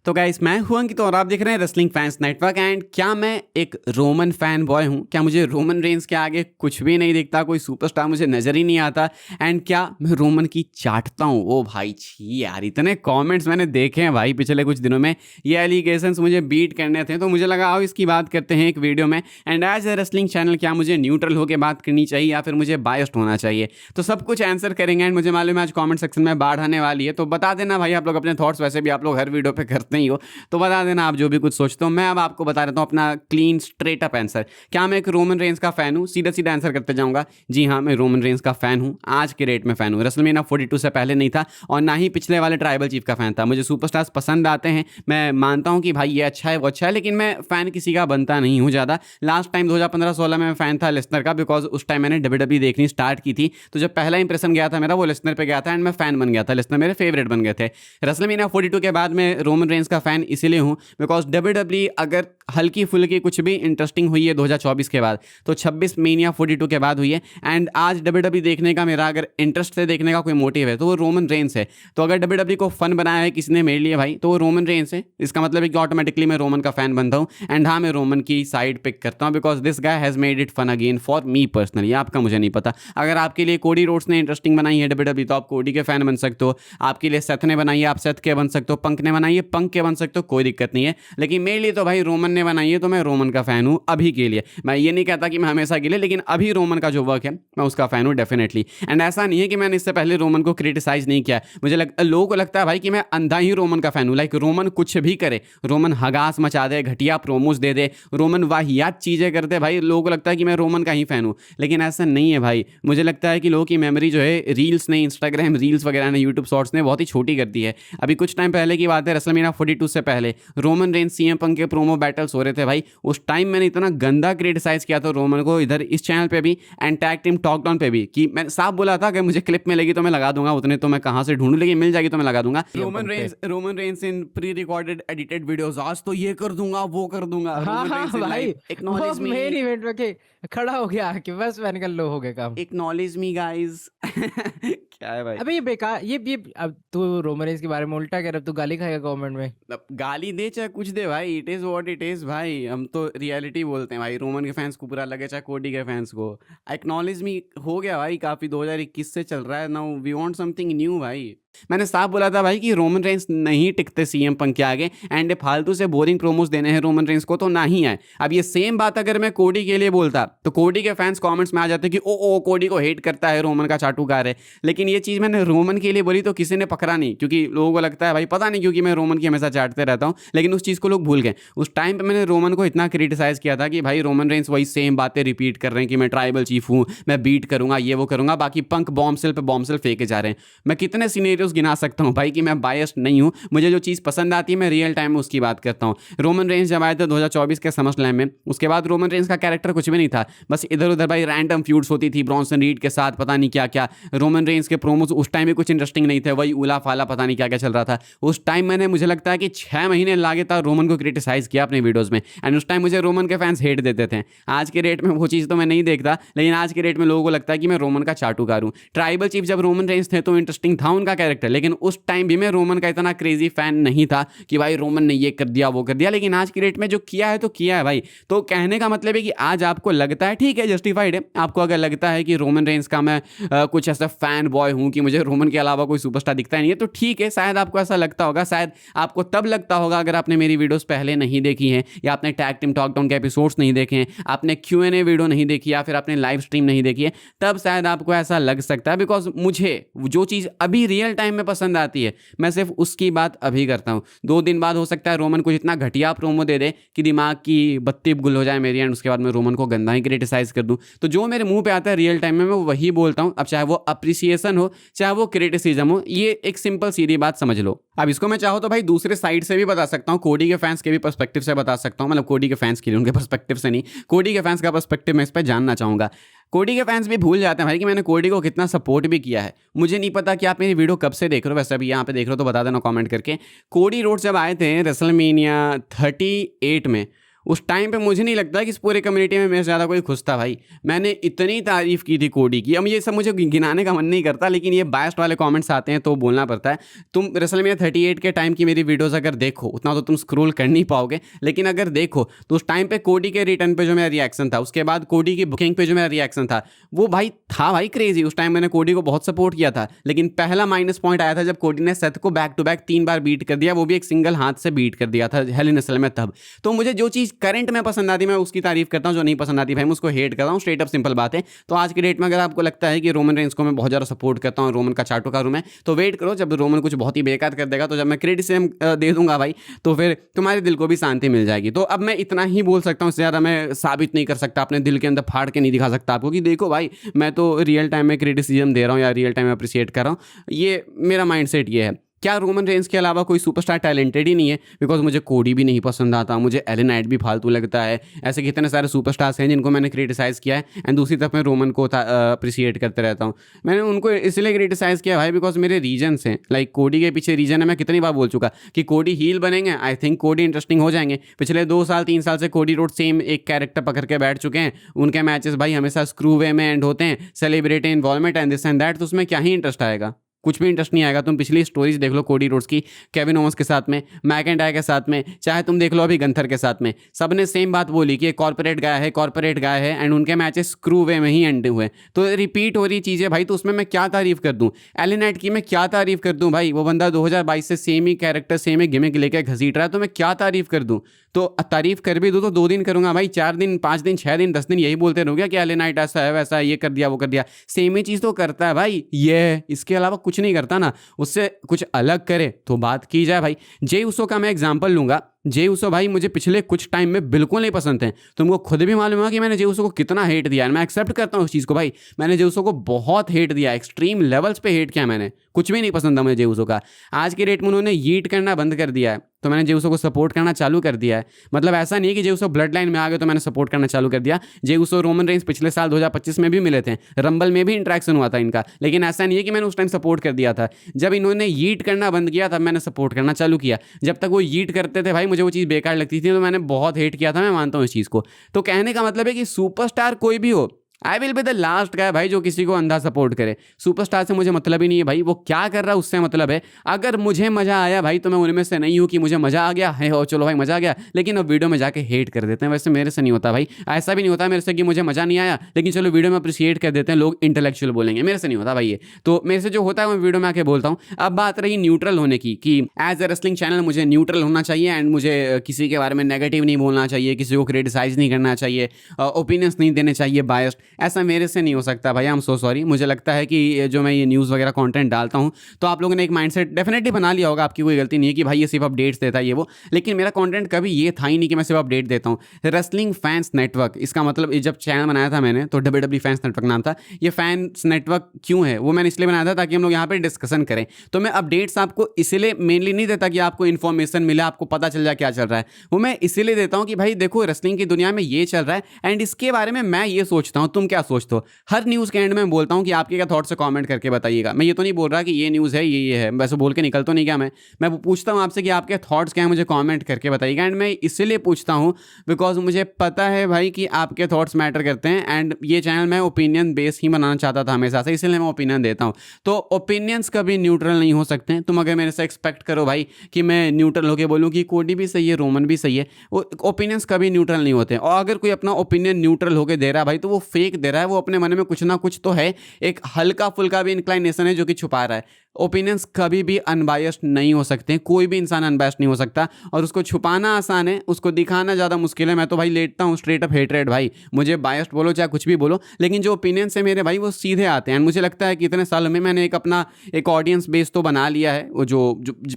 तो गाइस मैं हूं अंकित और आप देख रहे हैं रेसलिंग फैंस नेटवर्क। एंड क्या मैं एक रोमन फैन बॉय हूं? क्या मुझे रोमन रेंस के आगे कुछ भी नहीं दिखता, कोई सुपरस्टार मुझे नजर ही नहीं आता? एंड क्या मैं रोमन की चाटता हूं? ओ भाई छी यार, इतने कमेंट्स मैंने देखे हैं भाई पिछले कुछ दिनों में। ये एलिगेशंस मुझे बीट करने थे, तो मुझे लगा आओ इसकी बात करते हैं एक वीडियो में। And as a wrestling channel क्या मुझे न्यूट्रल होकर बात करनी चाहिए या फिर मुझे बायस्ड होना चाहिए? तो सब कुछ आंसर करेंगे। एंड मुझे मालूम है आज कॉमेंट सेक्शन में बाढ़ आने वाली है, तो बता देना भाई आप लोग अपने थॉट्स। वैसे भी आप लोग हर वीडियो पे करते ही हो, तो बता देना आप जो भी कुछ सोचते हो। मैं अब आपको बता देता हूँ अपना क्लीन स्ट्रेट अप आंसर। क्या मैं एक रोमन रेंस का फैन हूँ? सीधा सीधा आंसर करते जाऊंगा, जी हाँ मैं रोमन रेंस का फैन हूँ। आज के डेट में फैन हूँ। रेसलमेनिया 42 से पहले नहीं था और ना ही पिछले वाले ट्राइबल चीफ का फैन था। मुझे सुपरस्टार्स पसंद आते हैं, मैं मानता हूँ कि भाई ये अच्छा है वो अच्छा है, लेकिन मैं फैन किसी का बनता नहीं हूँ ज़्यादा। लास्ट टाइम 2015-16 में मैं फैन था लेसनर का, बिकॉज उस टाइम मैंने WWE देखनी स्टार्ट की थी। तो जब पहला इंप्रेशन गया था मेरा वो लेसनर पे गया था एंड मैं फैन बन गया था। लेसनर मेरे फेवरेट बन गए थे। रेसलमेनिया 42 के बाद मैं रोमन रेंस का फैन इसीलिए हूँ बिकॉज WWE अगर हल्की फुल्की कुछ भी इंटरेस्टिंग हुई है 2024 के बाद, तो 26 मेनिया 42 के बाद हुई है। एंड आज WWE देखने का मेरा अगर इंटरेस्ट से देखने का कोई मोटिव है तो वो रोमन रेंस है। तो अगर WWE को फन बनाया है किसी ने मेरे लिए भाई, तो वो रोमन रेंस है। इसका मतलब है कि ऑटोमेटिकली मैं रोमन का फैन बनता हूँ। एंड हाँ, मैं रोमन की साइड पिक करता हूँ because this guy has made it fun again for me personally. आपका मुझे नहीं पता। अगर आपके लिए कोडी रोड्स ने इंटरेस्टिंग बनाई है WWE, तो आप कोडी के फैन बन सकते हो। आपके लिए सेथ ने बनाई है, आप सेथ के बन सकते हो। पंक ने बनाई है, पंक के बन सकते हो, कोई दिक्कत नहीं है। लेकिन मेरे लिए तो भाई रोमन ने बनाई है, तो मैं रोमन का फैन हूँ अभी के लिए। मैं ये नहीं कहता कि मैं हमेशा के लिए, लेकिन अभी रोमन का जो वर्क है मैं उसका फैन हूँ डेफिनेटली। एंड ऐसा नहीं है कि मैंने इससे पहले रोमन को क्रिटिसाइज नहीं किया। मुझे लोगों को लगता है भाई कि मैं अंधा ही रोमन का फैन हूँ। लाइक रोमन कुछ भी करे, रोमन हगास मचा दे, घटिया प्रोमोज दे दे, रोमन वाहियात चीज़ें कर दे, भाई लोगों को लगता है कि मैं रोमन का ही फैन हूँ। लेकिन ऐसा नहीं है भाई। मुझे लगता है कि लोगों की मेमोरी जो है रील्स ने, इंस्टाग्राम रील्स वगैरह ने, यूट्यूब शॉर्ट्स ने बहुत ही छोटी कर दी है। अभी कुछ टाइम पहले की बात है, रेसलमेनिया 42 से पहले रोमन रेंस सीएम पंक के प्रोमो बैटल्स हो रहे थे भाई। उस टाइम मैंने इतना गंदा क्रिटिसाइज किया था रोमन को, इधर इस चैनल पे भी and tag team talk down पे भी, कि मैंने साफ बोला था कि मुझे क्लिप मिलेगी तो मैं लगा दूंगा। उतने तो मैं कहाँ से ढूंढूं, लेकिन मिल जाएगी तो मैं लगा दूंगा। रोमन रेंस इन प्री रिकॉर्डेड एडिटेड वीडियोस, आज तो ये कर दूंगा वो कर दूंगा। हाँ रोमन हाँ रेंस इन भाई, लाइव एक्नॉलेज मी, मेन इवेंट में के खड़ा हो गया कि बस मैंने कल लो हो गया काम। Acknowledge me guys. क्या है भाई? अबे ये बेकार, ये अब तू रोमन रेंस के बारे में उल्टा कह रहा है, तू गाली खाएगा कमेंट में। अब गाली दे चाहे कुछ दे भाई, it is what it is भाई। हम तो रियलिटी बोलते हैं भाई। रोमन के फैंस को बुरा लगे चाहे कोडी के फैंस को, एक्नॉलेज मी हो गया भाई। काफी 2021 से चल रहा है। Now we want something new भाई। मैंने साफ बोला था भाई कि रोमन रेंस नहीं टिकते सीएम पंक के आगे, एंड फालतू से बोरिंग प्रोमोस देने हैं रोमन रेंस को तो ना ही आए। अब ये सेम बात अगर मैं कोडी के लिए बोलता तो कोडी के फैंस कमेंट्स में आ जाते कि ओ कोडी को हेट करता है, रोमन का चाटुकार है। लेकिन ये चीज़ मैंने रोमन के लिए बोली तो किसी ने पकड़ा नहीं, क्योंकि लोगों को लगता है भाई पता नहीं क्योंकि मैं रोमन की हमेशा चाटते रहता हूँ। लेकिन उस चीज़ को लोग भूल गए। उस टाइम पर मैंने रोमन को इतना क्रिटिसाइज किया था कि भाई रोमन रेंस वही सेम बातें रिपीट कर रहे हैं कि मैं ट्राइबल चीफ हूँ, मैं बीट करूंगा, ये वो करूंगा। बाकी पंक बॉम्बसेल पे बॉम्बसेल फेंके जा रहे हैं। मैं कितने सिनेरियोस गिना सकता हूँ भाई कि मैं बायस्ड नहीं हूँ। मुझे जो चीज़ पसंद आती है मैं रियल टाइम में उसकी बात करता हूँ। रोमन रेंस जब आए थे 2024 के समरस्लैम में, उसके बाद रोमन रेंस का कैरेक्टर कुछ भी नहीं था। बस इधर उधर भाई रैंडम फ्यूड्स होती थी ब्रॉन्सन रीड के साथ, पता नहीं क्या क्या। रोमन रेंस के प्रोमोज उस टाइम भी कुछ इंटरेस्टिंग नहीं थे, वही उला फाला पता नहीं क्या क्या चल रहा था उस टाइम। मैंने मुझे लगता है कि 6 महीने लागे था रोमन को क्रिटिसाइज किया अपने वीडियोज़ में। एंड उस टाइम मुझे रोमन के फैंस हेट देते थे। आज के रेट में वो चीज़ तो मैं नहीं देखता, लेकिन आज के रेट में लोगों को लगता है कि मैं रोमन का चाटुकार हूँ। ट्राइबल चीफ जब रोमन रेंस थे तो इंटरेस्टिंग था उनका कैरेक्टर, लेकिन उस टाइम भी मैं रोमन का इतना क्रेजी फैन नहीं था कि भाई रोमन ने ये कर दिया वो कर दिया। लेकिन आज की डेट में जो किया है तो किया है भाई। तो कहने का मतलब है कि आज आपको लगता है, ठीक है जस्टिफाइड है, आपको अगर लगता है कि रोमन रेंस का मैं कुछ ऐसा फैन बॉय हूं कि मुझे रोमन के अलावा कोई सुपरस्टार दिखता ही नहीं है, तो ठीक है, शायद आपको ऐसा लगता होगा। शायद आपको तब लगता होगा अगर आपने मेरी वीडियोस पहले नहीं देखी हैं, या आपने टैग टीम टॉक डाउन के एपिसोड्स नहीं देखे हैं, आपने Q&A वीडियो नहीं देखी, या फिर आपने लाइव स्ट्रीम नहीं देखी है, तब शायद आपको ऐसा लग सकता है। बिकॉज मुझे जो चीज़ अभी रियल टाइम में पसंद आती है मैं सिर्फ उसकी बात अभी करता हूँ। 2 दिन बाद हो सकता है रोमन कुछ इतना घटिया प्रोमो दे दे कि दिमाग की बत्ती गुल हो जाए मेरी, एंड उसके बाद मैं रोमन को गंदा ही क्रिटिसाइज कर दूं। तो जो मेरे मुंह पे आता है रियल टाइम में मैं वही बोलता हूँ। अब चाहे वो अप्रिसिएशन हो चाहे वो क्रिटिसिज्म हो, ये एक सिंपल सीधी बात समझ लो। अब इसको मैं चाहो तो भाई दूसरे साइड से भी बता सकता हूँ, कोडी के फैंस के भी पर्सपेक्टिव से बता सकता हूँ। मतलब कोडी के फैंस के लिए, उनके पर्सपेक्टिव से नहीं, कोडी के फैंस का पर्सपेक्टिव मैं इस पर जानना चाहूँगा। कोडी के फैंस भी भूल जाते हैं भाई कि मैंने कोडी को कितना सपोर्ट भी किया है। मुझे नहीं पता कि आप मेरी वीडियो कब से देख रहे हो, वैसे अभी यहाँ पे देख रहे हो तो बता देना कमेंट करके। कोडी रोड्स जब आए थे रेसलमेनिया 38 में, उस टाइम पे मुझे नहीं लगता कि इस पूरे कम्युनिटी में मेरे से ज़्यादा कोई खुश था भाई। मैंने इतनी तारीफ़ की थी कोडी की। अब ये सब मुझे गिनाने का मन नहीं करता, लेकिन ये बायस्ड वाले कमेंट्स आते हैं तो बोलना पड़ता है। तुम रेसलमेनिया 38 के टाइम की मेरी वीडियोज़ अगर देखो, उतना तो तुम स्क्रॉल कर नहीं पाओगे, लेकिन अगर देखो तो उस टाइम पे कोडी के रिटर्न पे जो मेरा रिएक्शन था, उसके बाद कोडी की बुकिंग पे जो मेरा रिएक्शन था, वो भाई था भाई क्रेजी। उस टाइम मैंने कोडी को बहुत सपोर्ट किया था, लेकिन पहला माइनस पॉइंट आया था जब कोडी ने सेथ को बैक टू बैक 3 बार बीट कर दिया, वो भी एक सिंगल हाथ से बीट कर दिया था हेल इन अ सेल में तब। तो मुझे जो चीज़ करंट में पसंद आती मैं उसकी तारीफ करता हूँ, जो नहीं पसंद आती भाई मैं उसको हेट करता हूँ। स्ट्रेट अप सिंपल बात है। तो आज की डेट में अगर आपको लगता है कि रोमन रेंस को मैं बहुत ज़्यादा सपोर्ट करता हूँ, रोमन का चाटो का रूम है, तो वेट करो जब रोमन कुछ बहुत ही बेकार कर देगा, तो जब मैं क्रिटिसिज्म दे दूंगा भाई, तो फिर तुम्हारे दिल को भी शांति मिल जाएगी। तो अब मैं इतना ही बोल सकता हूँ, इससे ज़्यादा मैं साबित नहीं कर सकता, अपने दिल के अंदर फाड़ के नहीं दिखा सकता आपको कि देखो भाई मैं तो रियल टाइम में क्रिटिसिज्म दे रहा हूँ या रियल टाइम में अप्रिशिएट कर रहा हूँ। ये मेरा माइंडसेट ये है। क्या रोमन रेंस के अलावा कोई सुपरस्टार टैलेंटेड ही नहीं है? बिकॉज मुझे कोडी भी नहीं पसंद आता, मुझे एलन नाइट भी फालतू लगता है। ऐसे कितने सारे सुपरस्टार्स हैं जिनको मैंने क्रिटिसाइज़ किया है, एंड दूसरी तरफ मैं रोमन को अप्रिशिएट करते रहता हूँ। मैंने उनको इसलिए क्रिटिसाइज़ किया भाई बिकॉज मेरे रीजन्स हैं। लाइक कोडी के पीछे रीजन है, मैं कितनी बार बोल चुका कि कोडी हील बनेंगे, आई थिंक कोडी इंटरेस्टिंग हो जाएंगे। पिछले 2 साल 3 साल से कोडी रोड सेम एक कैरेक्टर पकड़ के बैठ चुके हैं। उनके मैचेस भाई हमेशा स्क्रू वे में एंड होते हैं, celebrity involvement and this and that, तो उसमें क्या ही इंटरेस्ट आएगा? कुछ भी इंटरेस्ट नहीं आएगा। तुम पिछली स्टोरीज देख लो कोडी रोड्स की, केविन ओवंस के साथ में, मैकेंटायर के साथ में, चाहे तुम देख लो अभी गंथर के साथ में, सबने सेम बात बोली कि कॉर्पोरेट गाय है, कॉर्पोरेट गाय है, एंड उनके मैचेस स्क्रू वे में ही एंड हुए। तो रिपीट हो रही चीज़ें भाई, तो उसमें मैं क्या तारीफ कर दूं? एलन नाइट की मैं क्या तारीफ कर दूं भाई? वो बंदा 2022 से सेम ही कैरेक्टर सेम ही गिमिक लेके घसीट रहा है, तो मैं क्या तारीफ कर दूं? तो तारीफ कर भी दूं तो 2 दिन करूंगा भाई, 4 दिन 5 दिन 6 दिन 10 दिन यही बोलते रहोगे कि एलन नाइट ऐसा है वैसा है, ये कर दिया वो कर दिया। सेम ही चीज़ तो करता है भाई ये, इसके अलावा कुछ नहीं करता ना। उससे कुछ अलग करे तो बात की जाए भाई। जे उसो का मैं एग्जांपल लूंगा। जे उसो भाई मुझे पिछले कुछ टाइम में बिल्कुल नहीं पसंद थे। तुमको खुद भी मालूम होगा कि मैंने जे उसो को कितना हेट दिया है। मैं एक्सेप्ट करता हूँ उस चीज़ को भाई, मैंने जे उसो को बहुत हेट दिया, एक्सट्रीम लेवल्स पे हेट किया मैंने, कुछ भी नहीं पसंद था मुझे जे उसो का। आज की डेट में उन्होंने यीट करना बंद कर दिया है, तो मैंने जे उसो को सपोर्ट करना चालू कर दिया है। मतलब ऐसा नहीं है कि जे उसो ब्लड लाइन में आ गए तो मैंने सपोर्ट करना चालू कर दिया। जे उसो रोमन रेंस पिछले साल 2025 में भी मिले थे, रंबल में भी इंटरेक्शन हुआ था इनका, लेकिन ऐसा नहीं है कि मैंने उस टाइम सपोर्ट कर दिया था। जब इन्होंने यीट करना बंद किया तब मैंने सपोर्ट करना चालू किया। जब तक वो यीट करते थे भाई मुझे वो चीज़ बेकार लगती थी, तो मैंने बहुत हेट किया था। मैं मानता हूँ इस चीज़ को। तो कहने का मतलब है कि सुपरस्टार कोई भी हो, I will be the last guy भाई जो किसी को अंधा सपोर्ट करे। सुपरस्टार से मुझे मतलब ही नहीं है भाई, वो क्या कर रहा है उससे मतलब है। अगर मुझे मज़ा आया भाई तो मैं उनमें से नहीं हूँ कि मुझे मज़ा आ गया है और चलो भाई मज़ा आ गया, लेकिन अब वीडियो में जाके हेट कर देते हैं। वैसे मेरे से नहीं होता भाई, ऐसा भी नहीं होता मेरे से कि मुझे मज़ा नहीं आया लेकिन चलो वीडियो में अप्रिशिएट कर देते हैं, लोग इंटेलेक्चुअल बोलेंगे। मेरे से नहीं होता भाई ये, तो मेरे से जो होता है मैं वीडियो में आके बोलता हूँ। अब बात रही न्यूट्रल होने की, कि एज ए रेसलिंग चैनल मुझे न्यूट्रल होना चाहिए एंड मुझे किसी के बारे में नेगेटिव नहीं बोलना चाहिए, किसी को क्रिटिसाइज नहीं करना चाहिए, ओपिनियंस नहीं देने चाहिए बायस्ड। ऐसा मेरे से नहीं हो सकता भाई, आई एम सो सॉरी। मुझे लगता है कि जो मैं ये न्यूज़ वगैरह कंटेंट डालता हूँ तो आप लोगों ने एक माइंडसेट डेफिनेटली बना लिया होगा, आपकी कोई गलती नहीं है कि भाई ये सिर्फ अपडेट्स देता है ये वो, लेकिन मेरा कंटेंट कभी ये था ही नहीं कि मैं सिर्फ अपडेट देता हूँ। रेसलिंग फैंस नेटवर्क, इसका मतलब जब चैनल बनाया था मैंने तो WWE फैंस नेटवर्क नाम था। ये फैंस नेटवर्क क्यों है वो मैंने इसलिए बनाया था ताकि हम लोग यहाँ पर डिस्कशन करें। तो मैं अपडेट्स आपको इसलिए मेनली नहीं देता कि आपको इन्फॉर्मेशन मिले, आपको पता चल जाए क्या चल रहा है, वो मैं इसीलिए देता हूँ कि भाई देखो रेसलिंग की दुनिया में ये चल रहा है एंड इसके बारे में मैं ये सोचता हूँ, तुम क्या सोचते हो। हर न्यूज़ के एंड में बोलता हूँ कि आपके क्या थॉट्स है, कमेंट करके बताइएगा। मैं ये तो नहीं बोल रहा कि ये न्यूज़ है ये है, वैसे बोल के निकल तो नहीं गया मैं पूछता हूँ आपसे कि आपके थॉट्स क्या है, मुझे कमेंट करके बताइएगा। एंड मैं इसलिए पूछता हूँ बिकॉज मुझे पता है भाई कि आपके थॉट्स मैटर करते हैं एंड ये चैनल मैं ओपिनियन बेस ही बनाना चाहता था हमेशा से, इसलिए मैं ओपिनियन देता हूँ। तो ओपिनियंस कभी न्यूट्रल नहीं हो सकते। तुम अगर मेरे से एक्सपेक्ट करो भाई कि मैं न्यूट्रल होकर बोलूँ कि कोडी भी सही है रोमन भी सही है, वो ओपिनियंस कभी न्यूट्रल नहीं होते। और अगर कोई अपना ओपिनियन न्यूट्रल होकर दे रहा है भाई तो वो फेक दे रहा है, वो अपने मन में कुछ ना कुछ तो है, एक हल्का फुल्का भी इंक्लाइनेशन है जो कि छुपा रहा है। ओपिनियंस कभी भी अनबायस्ड नहीं हो सकते, कोई भी इंसान अनबायस्ड नहीं हो सकता, और उसको छुपाना आसान है, उसको दिखाना ज़्यादा मुश्किल है। मैं तो भाई लेटता हूँ स्ट्रेट अप हेटरेड भाई, मुझे बायस्ड बोलो चाहे कुछ भी बोलो, लेकिन जो ओपिनियंस है मेरे भाई वो सीधे आते हैं। मुझे लगता है कि इतने सालों में मैंने एक अपना एक ऑडियंस बेस तो बना लिया है, वो जो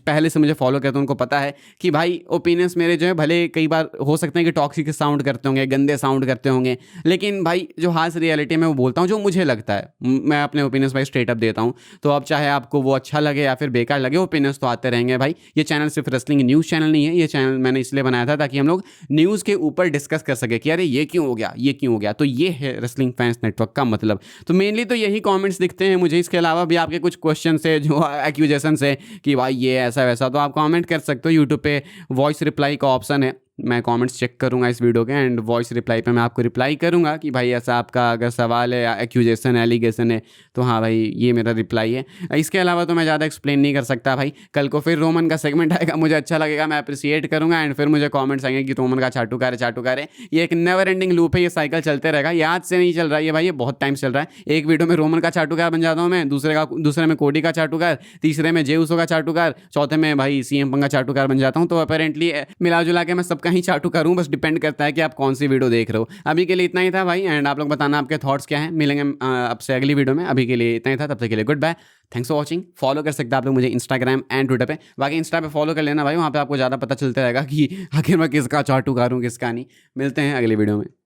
पहले से मुझे फॉलो करते हैं उनको पता है कि भाई ओपिनियंस मेरे जो है भले कई बार हो सकते हैं कि टॉक्सिक साउंड करते होंगे, गंदे साउंड करते होंगे, लेकिन भाई जो हार्श रियलिटी में वो बोलता हूँ जो मुझे लगता है, मैं अपने ओपिनियंस भाई स्ट्रेट अप देता हूँ। तो अब चाहे आपको वो अच्छा लगे या फिर बेकार लगे, ओपिनियंस तो आते रहेंगे भाई। ये चैनल सिर्फ रेसलिंग न्यूज़ चैनल नहीं है, ये चैनल मैंने इसलिए बनाया था ताकि हम लोग न्यूज़ के ऊपर डिस्कस कर सके कि अरे ये क्यों हो गया, ये क्यों हो गया। तो ये है रेसलिंग फैंस नेटवर्क का मतलब। तो मेनली तो यही कमेंट्स दिखते हैं मुझे, इसके अलावा भी आपके कुछ क्वेश्चन है जो एक्यूजेशन है कि भाई ये ऐसा वैसा, तो आप कमेंट कर सकते हो। यूट्यूब पे वॉइस रिप्लाई का ऑप्शन है, मैं कमेंट्स चेक करूँगा इस वीडियो के, एंड वॉइस रिप्लाई पे मैं आपको रिप्लाई करूँगा कि भाई ऐसा आपका अगर सवाल है या एक्यूजेशन एलिगेशन है तो हाँ भाई ये मेरा रिप्लाई है। इसके अलावा तो मैं ज़्यादा एक्सप्लेन नहीं कर सकता भाई। कल को फिर रोमन का सेगमेंट आएगा, मुझे अच्छा लगेगा, मैं अप्रिसिएट करूँगा, एंड फिर मुझे कॉमेंट्स आएंगे कि रोमन का चाटुकार है चाटुकार है। ये एक नेवर एंडिंग लूप है, ये साइकिल चलते रहेगा, ये आज से नहीं चल रहा है ये भाई, ये बहुत टाइम चल रहा है। एक वीडियो में रोमन का चाटुकार बन जाता हूँ मैं, दूसरे में कोडी का चाटुकार, तीसरे में जेउसो का चाटुकार, चौथे में भाई सीएम पंगा चाटुकार बन जाता हूँ। तो अपेरेंटली मिला जुला के मैं सबका ही चाटुकार हूँ, बस डिपेंड करता है कि आप कौन सी वीडियो देख रहे हो। अभी के लिए इतना ही था भाई, एंड आप लोग बताना आपके थॉट्स क्या हैं। मिलेंगे आपसे अगली वीडियो में, अभी के लिए इतना ही था, तब तक के लिए goodbye, thanks for watching. Follow कर सकते हैं आप लोग मुझे इंस्टाग्राम एंड ट्विटर पे, बाकी इंस्टा पे फॉलो कर लेना भाई, वहाँ पे आपको ज़्यादा पता चलता रहेगा कि आखिर मैं किसका चाटुकार हूँ किसका नहीं। मिलते हैं अगली वीडियो में।